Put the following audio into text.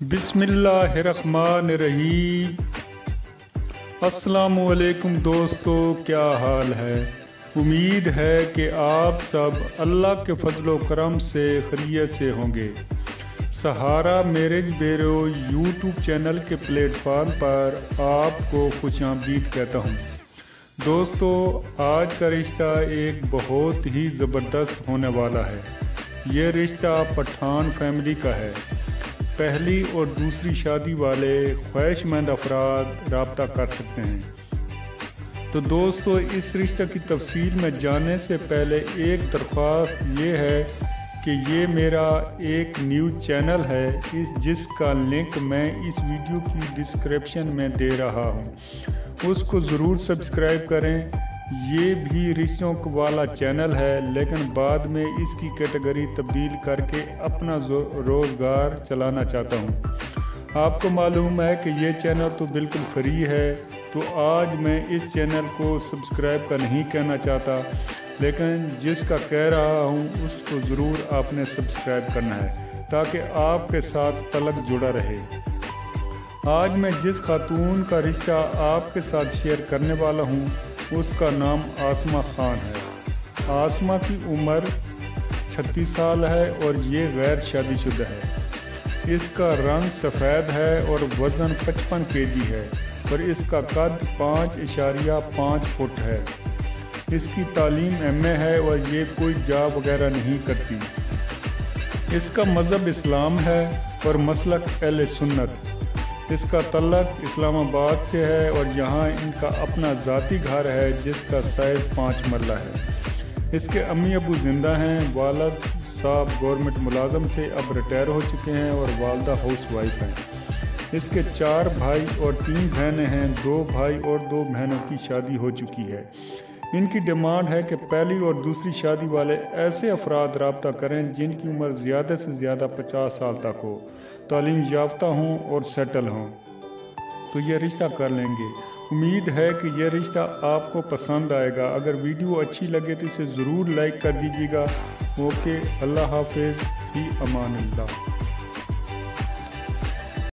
बिस्मिल्लाहिर्रहमानिर्रहीम। अस्सलाम वालेकुम दोस्तों, क्या हाल है। उम्मीद है कि आप सब अल्लाह के फजलो करम से खैरियत से होंगे। सहारा मैरिज ब्यूरो यूट्यूब चैनल के प्लेटफार्म पर आपको खुशामदीद कहता हूँ। दोस्तों, आज का रिश्ता एक बहुत ही ज़बरदस्त होने वाला है। ये रिश्ता पठान फैमिली का है। पहली और दूसरी शादी वाले ख्वाहिशमंद अफराद रब्ता कर सकते हैं। तो दोस्तों, इस रिश्ते की तफसील में जाने से पहले एक दरख्वास्त ये है कि ये मेरा एक न्यूज़ चैनल है, जिसका लिंक मैं इस वीडियो की डिस्क्रिप्शन में दे रहा हूँ। उसको ज़रूर सब्सक्राइब करें। ये भी रिश्तों वाला चैनल है, लेकिन बाद में इसकी कैटेगरी तब्दील करके अपना रोज़गार चलाना चाहता हूँ। आपको मालूम है कि ये चैनल तो बिल्कुल फ्री है, तो आज मैं इस चैनल को सब्सक्राइब का नहीं कहना चाहता, लेकिन जिसका कह रहा हूँ उसको ज़रूर आपने सब्सक्राइब करना है, ताकि आपके साथ तलक जुड़ा रहे। आज मैं जिस खातून का रिश्ता आपके साथ शेयर करने वाला हूँ उसका नाम आसमा खान है। आसमा की उम्र 36 साल है और ये गैर शादीशुदा है। इसका रंग सफ़ेद है और वज़न 55 kg है और इसका कद 5.5 फुट है। इसकी तालीम MA है और ये कोई जॉब वगैरह नहीं करती। इसका मज़हब इस्लाम है और मसलक अहले सुन्नत। इसका तल्लक इस्लामाबाद से है और यहाँ इनका अपना ज़ाती घर है जिसका साइज़ 5 मरला है। इसके अम्मी अबू ज़िंदा हैं। वालिद साहब गवर्नमेंट मुलाजम थे, अब रिटायर हो चुके हैं, और वालदा हाउस वाइफ हैं। इसके 4 भाई और 3 बहनें हैं। 2 भाई और 2 बहनों की शादी हो चुकी है। इनकी डिमांड है कि पहली और दूसरी शादी वाले ऐसे अफराद रब्ता करें जिनकी उम्र ज़्यादा से ज़्यादा 50 साल तक हो, तालीम याफ्ता हों और सेटल हों, तो ये रिश्ता कर लेंगे। उम्मीद है कि यह रिश्ता आपको पसंद आएगा। अगर वीडियो अच्छी लगे तो इसे ज़रूर लाइक कर दीजिएगा। ओके, अल्लाह हाफिज़, फ़ी अमानिल्लाह।